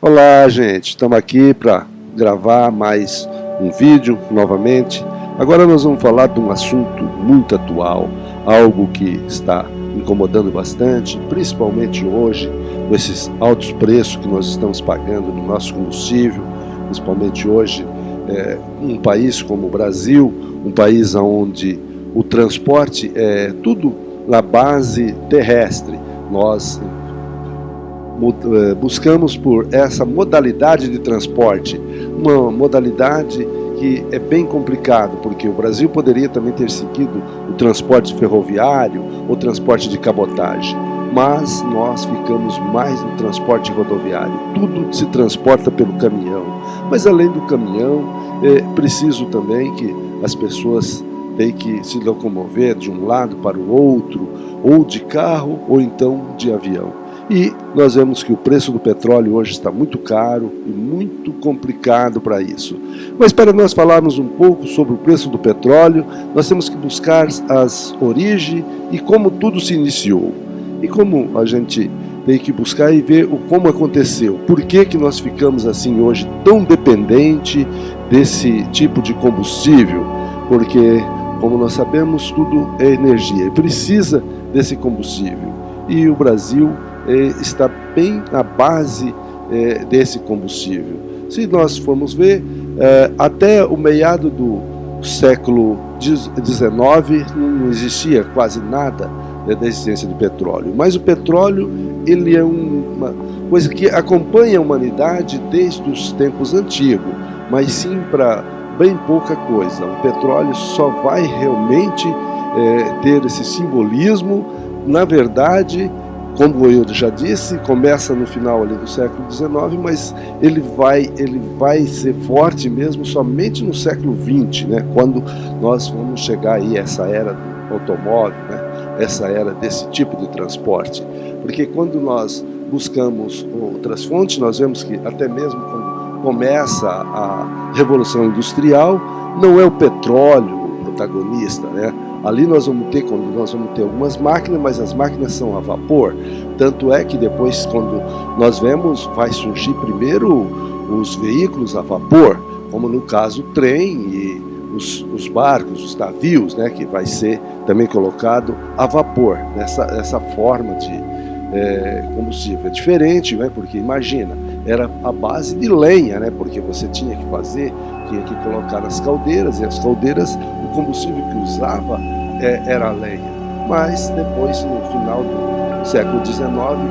Olá, gente, estamos aqui para gravar mais um vídeo novamente. Agora nós vamos falar de um assunto muito atual, algo que está incomodando bastante, principalmente hoje, com esses altos preços que nós estamos pagando no nosso combustível, principalmente hoje, um país como o Brasil, um país onde o transporte é tudo na base terrestre. Nós buscamos por essa modalidade de transporte, uma modalidade que é bem complicado, porque o Brasil poderia também ter seguido o transporte ferroviário ou transporte de cabotagem, mas nós ficamos mais no transporte rodoviário. Tudo se transporta pelo caminhão, mas além do caminhão, é preciso também que as pessoas têm que se locomover de um lado para o outro, ou de carro ou então de avião. E nós vemos que o preço do petróleo hoje está muito caro e muito complicado para isso. Mas para nós falarmos um pouco sobre o preço do petróleo, nós temos que buscar as origens e como tudo se iniciou. E como a gente tem que buscar e ver como aconteceu. Por que que nós ficamos assim hoje tão dependente desse tipo de combustível? Porque, como nós sabemos, tudo é energia e precisa desse combustível. E o Brasil está bem na base desse combustível. Se nós formos ver, até o meado do século XIX não existia quase nada da existência de petróleo, mas o petróleo ele é uma coisa que acompanha a humanidade desde os tempos antigos, mas sim para bem pouca coisa. O petróleo só vai realmente ter esse simbolismo, na verdade, como eu já disse, começa no final ali do século XIX, mas ele vai ser forte mesmo somente no século XX, né? Quando nós vamos chegar aí a essa era do automóvel, né? Essa era desse tipo de transporte. Porque quando nós buscamos outras fontes, nós vemos que até mesmo quando começa a Revolução Industrial, não é o petróleo o protagonista, né? Ali nós vamos ter algumas máquinas, mas as máquinas são a vapor. Tanto é que depois, quando nós vemos, vai surgir primeiro os veículos a vapor, como no caso o trem e os barcos, os navios, né, que vai ser também colocado a vapor, nessa forma de combustível. É diferente, né, porque imagina, era a base de lenha, né, porque você tinha que colocar nas caldeiras, e as caldeiras, o combustível que usava era a lenha. Mas depois, no final do século XIX,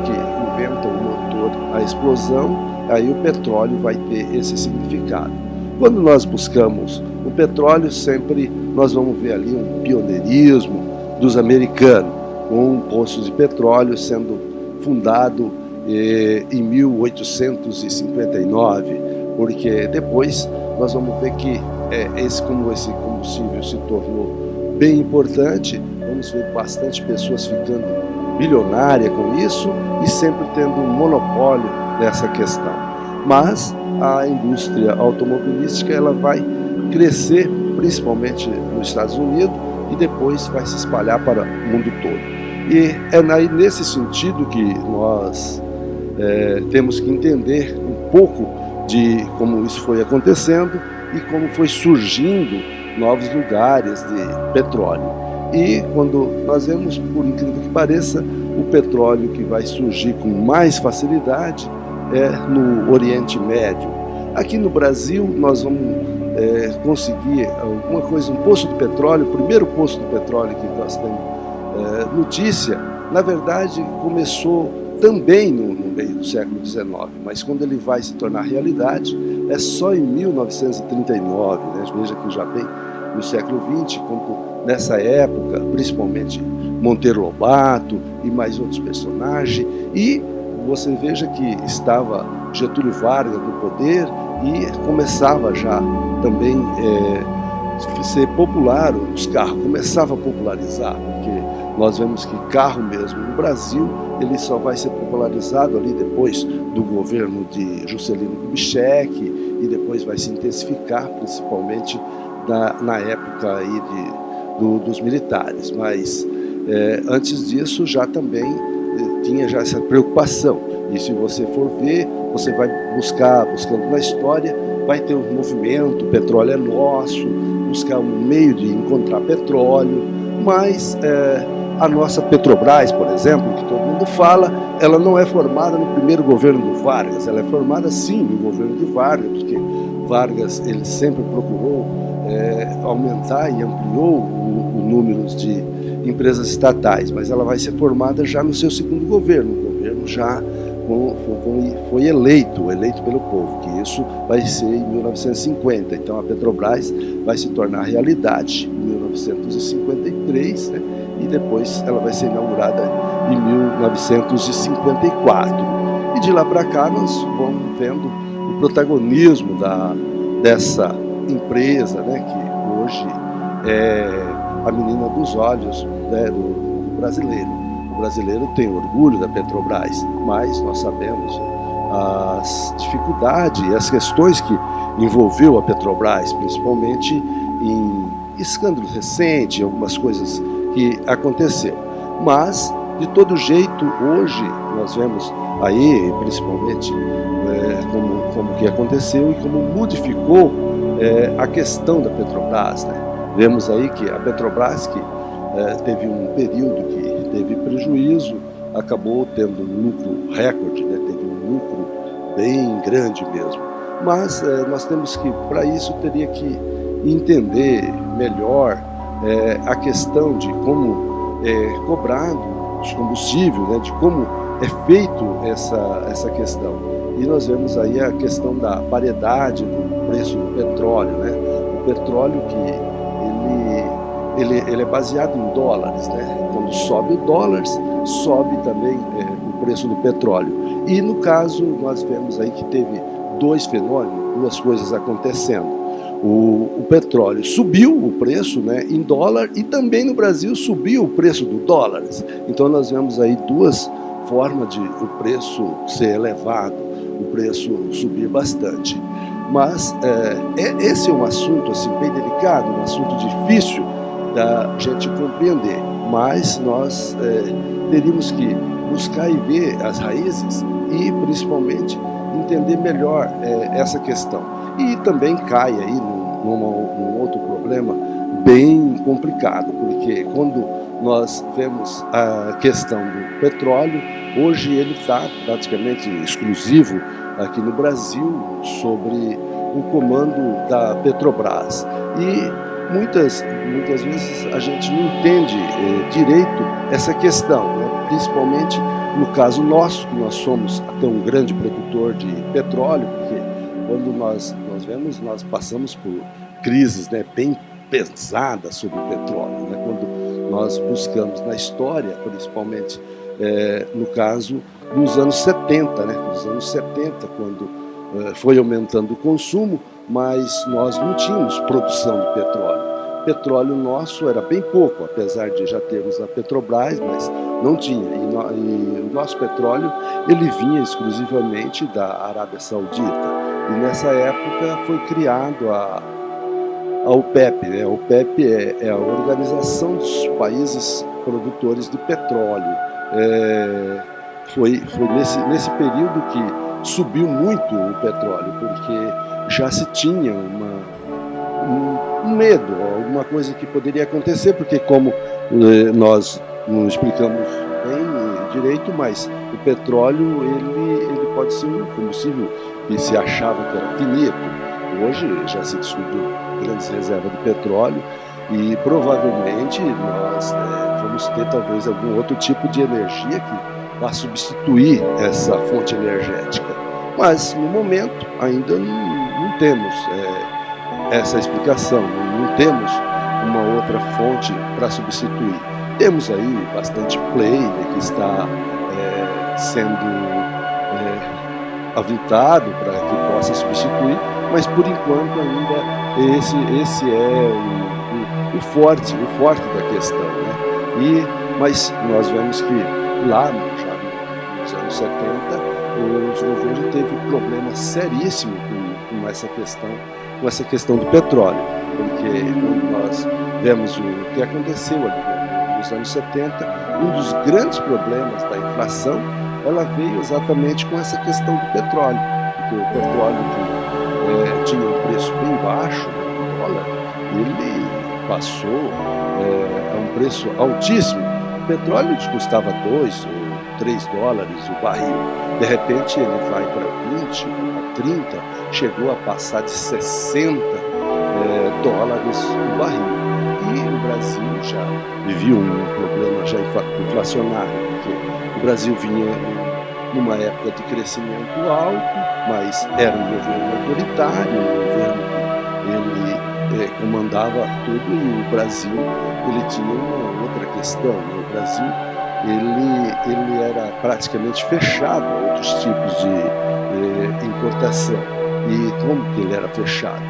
que inventa o motor, a explosão, aí o petróleo vai ter esse significado. Quando nós buscamos o petróleo, sempre nós vamos ver ali um pioneirismo dos americanos, com poços de petróleo sendo fundado em 1859, porque depois nós vamos ver que como esse combustível se tornou bem importante, vamos ver bastante pessoas ficando bilionárias com isso e sempre tendo um monopólio nessa questão. Mas a indústria automobilística ela vai crescer principalmente nos Estados Unidos e depois vai se espalhar para o mundo todo. E é nesse sentido que nós temos que entender um pouco de como isso foi acontecendo e como foi surgindo novos lugares de petróleo. E quando nós vemos, por incrível que pareça, o petróleo que vai surgir com mais facilidade é no Oriente Médio. Aqui no Brasil nós vamos conseguir alguma coisa, um poço de petróleo, o primeiro poço de petróleo que nós temos notícia, na verdade começou também no meio do século XIX, mas quando ele vai se tornar realidade é só em 1939, né? Veja que já bem no século XX, quando nessa época, principalmente Monteiro Lobato e mais outros personagens, e você veja que estava Getúlio Vargas no poder e começava já também ser popular, os carros começavam a popularizar, porque nós vemos que carro mesmo no Brasil, ele só vai ser popularizado ali depois do governo de Juscelino Kubitschek e depois vai se intensificar, principalmente na época aí dos militares. Mas antes disso já também tinha já essa preocupação. E se você for ver, você vai buscando na história, vai ter um movimento, o petróleo é nosso, buscar um meio de encontrar petróleo, mas a nossa Petrobras, por exemplo, que todo mundo fala, ela não é formada no primeiro governo do Vargas, ela é formada sim no governo de Vargas, porque Vargas ele sempre procurou aumentar e ampliou o número de empresas estatais, mas ela vai ser formada já no seu segundo governo, o governo já foi eleito pelo povo, que isso vai ser em 1950, então a Petrobras vai se tornar realidade em 1953, né? E depois ela vai ser inaugurada em 1954. E de lá para cá nós vamos vendo o protagonismo dessa empresa, né, que hoje é a menina dos olhos, né, do brasileiro. O brasileiro tem orgulho da Petrobras, mas nós sabemos as dificuldades e as questões que envolveu a Petrobras, principalmente em escândalos recentes, algumas coisas que aconteceram. Mas, de todo jeito, hoje nós vemos aí, principalmente, como que aconteceu e como modificou a questão da Petrobras, né? Vemos aí que a Petrobras, que teve um período que teve prejuízo, acabou tendo um lucro recorde, né? Teve um lucro bem grande mesmo. Mas nós temos que, para isso, teria que entender melhor a questão de como é cobrado de combustível, né? De como é feito essa questão. E nós vemos aí a questão da paridade do preço do petróleo, né? O petróleo que ele é baseado em dólares, né? Quando sobe o dólar, sobe também o preço do petróleo. E no caso, nós vemos aí que teve dois fenômenos, duas coisas acontecendo. O petróleo subiu o preço, né, em dólar, e também no Brasil subiu o preço do dólar. Então nós vemos aí duas formas de o preço ser elevado, o preço subir bastante. Mas esse é um assunto assim, bem delicado, um assunto difícil da gente compreender, mas nós teríamos que buscar e ver as raízes e principalmente entender melhor essa questão. E também cai aí num outro problema bem complicado, porque quando nós vemos a questão do petróleo, hoje ele está praticamente exclusivo aqui no Brasil sobre o comando da Petrobras. E muitas vezes a gente não entende direito essa questão, né? Principalmente no caso nosso, que nós somos até um grande produtor de petróleo, porque quando nós vemos, nós passamos por crises, né, bem pesadas sobre o petróleo, né? Quando nós buscamos na história, principalmente no caso dos anos 70, né? Dos anos 70, quando foi aumentando o consumo, mas nós não tínhamos produção de petróleo. O petróleo nosso era bem pouco, apesar de já termos a Petrobras, mas não tinha. E o nosso petróleo ele vinha exclusivamente da Arábia Saudita. E nessa época foi criado a OPEP, né? A OPEP é a Organização dos Países Produtores de Petróleo. Foi nesse período que subiu muito o petróleo, porque já se tinha um medo, alguma coisa que poderia acontecer, porque como nós não explicamos bem direito, mas o petróleo ele pode ser um combustível que se achava que era finito. Hoje já se descobriu grandes reservas de petróleo e provavelmente nós vamos ter talvez algum outro tipo de energia que vá substituir essa fonte energética. Mas no momento ainda não temos essa explicação, não temos uma outra fonte para substituir. Temos aí bastante play, né, que está sendo aventado para que possa substituir, mas por enquanto ainda esse é o forte da questão, né? Mas nós vemos que lá, já nos anos 70, os governos teve um problema seríssimo com essa questão do petróleo, porque quando nós vemos o que aconteceu ali nos anos 70, um dos grandes problemas da inflação ela veio exatamente com essa questão do petróleo, porque o petróleo que tinha um preço bem baixo, né, do dólar, ele passou a um preço altíssimo. O petróleo custava 2 ou 3 dólares o barril, de repente ele vai para 20, a 30, chegou a passar de 60 dólares o barril. E o Brasil já vivia um problema já inflacionário, porque o Brasil vinha numa época de crescimento alto, mas era um governo autoritário, um governo que ele comandava tudo, e o Brasil ele tinha uma outra questão, né? O Brasil ele era praticamente fechado a outros tipos de importação. E como que ele era fechado?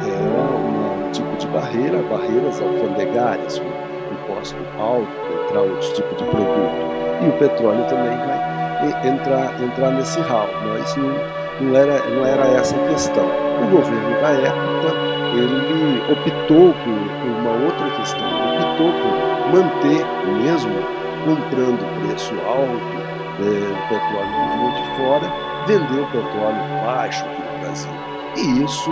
Era um tipo de barreiras alfandegárias, com imposto alto para outros tipos de produto. E o petróleo também vai entrar nesse ralo, mas não era essa a questão. O governo da época, ele optou por uma outra questão, optou por manter, mesmo comprando preço alto, o petróleo que vinha de fora, vender o petróleo baixo aqui no Brasil. E isso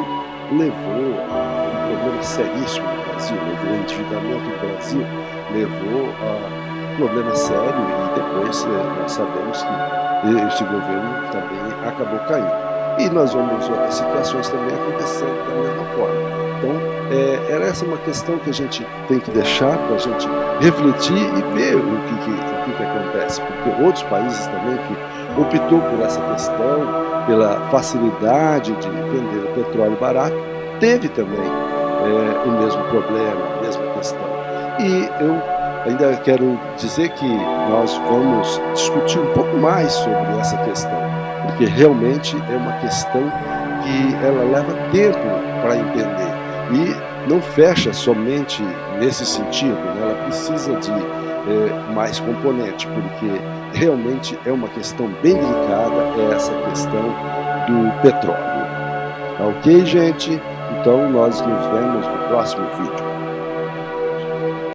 levou a um problema seríssimo no Brasil, levou ao endividamento do Brasil, levou a problema sério, e depois nós sabemos que esse governo também acabou caindo. E nós vamos outras situações também acontecendo da mesma forma. Então, era essa uma questão que a gente tem que deixar para a gente refletir e ver o que acontece, porque outros países também que optou por essa questão, pela facilidade de vender o petróleo barato, teve também o mesmo problema, a mesma questão. E eu ainda quero dizer que nós vamos discutir um pouco mais sobre essa questão, porque realmente é uma questão que ela leva tempo para entender e não fecha somente nesse sentido, né? Ela precisa de mais componente, porque realmente é uma questão bem delicada, essa questão do petróleo. Tá ok, gente? Então nós nos vemos no próximo vídeo.